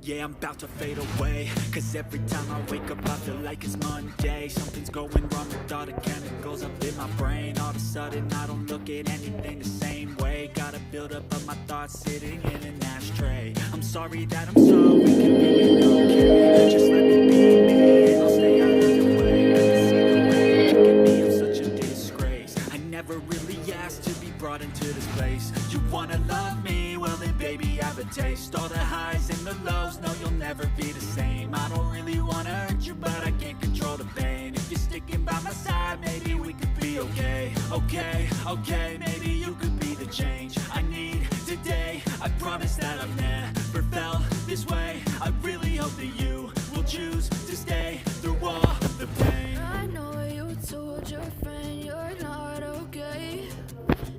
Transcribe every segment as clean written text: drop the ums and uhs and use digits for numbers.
Yeah, I'm about to fade away, cause every time I wake up I feel like it's Monday. Something's going wrong with all the chemicals up in my brain. All of a sudden I don't look at anything the same way. Got a buildup of my thoughts sitting in an ashtray. I'm sorry that I'm so inconvenient, okay? Just let me be me and I'll stay out of your way. I can see the way you look at me, I'm such a disgrace. I never really asked to be brought into this place. You wanna love me? Well then baby have a taste. All the highs and the lows, no you'll never be the same. I don't really wanna hurt you but I can't control the pain. If you're sticking by my side, maybe we could be okay. Okay, maybe you could be the change I need today. I promise that I've never felt this way. I really hope that you will choose to stay through all the pain. I know you told your friend you're not okay,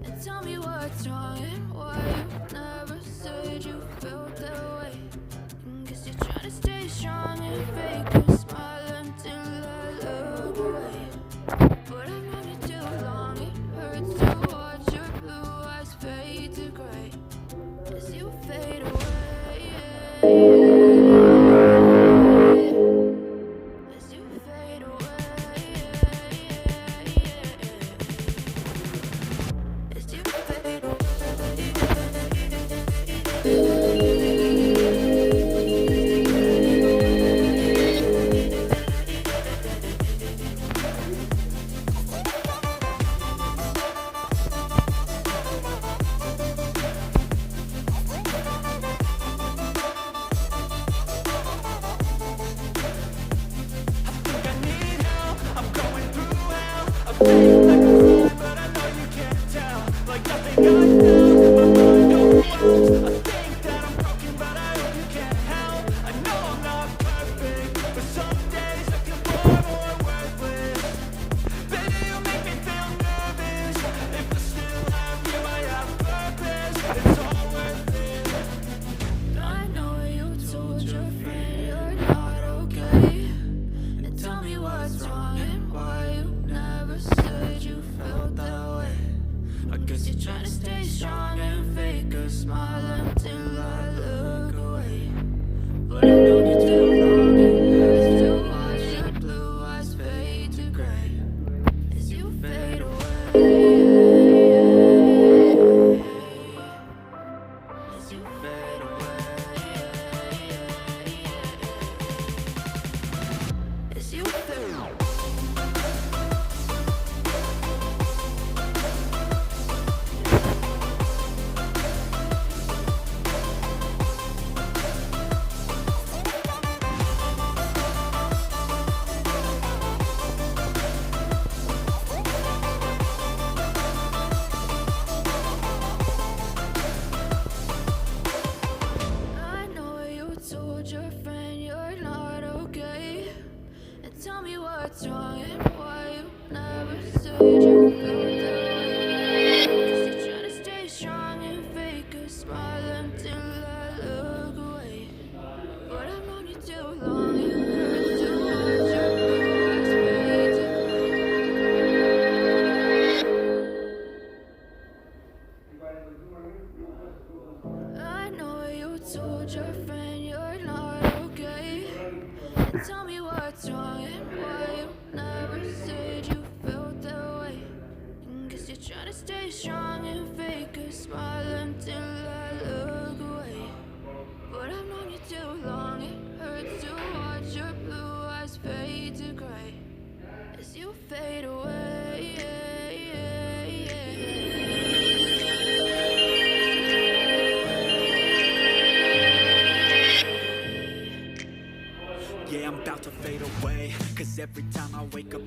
and tell me what's wrong and why you never said you felt that way. Guess you're trying to stay strong and fake a smile until I look away. But I've known you too long, it hurts to watch your blue eyes fade to gray as you fade away. As you fade away. As you fade away. I know you told your friend you're not okay, and tell me what's wrong and why you never said you felt that way. I guess you're trying to stay strong and fake a smile until I look away. But I've known you too long, it hurts to watch your blue eyes fade to gray as you fade away. As you fade away. As you fade away. I know you told your friend you're not okay, and tell me what's wrong and why you never said you felt that way. 'Cause you're trying to stay strong and fake a smile until I look away. But I've known you too long, it hurts to watch your blue eyes fade to gray. I know you told your friend you're not okay, and tell me what's wrong and why you never said you felt that way. Guess you're trying to stay strong and fake a smile until I look away. But I've known you too long, it hurts to watch your blue eyes fade to gray as you fade away. Yeah, I'm about to fade away, cause every time I wake up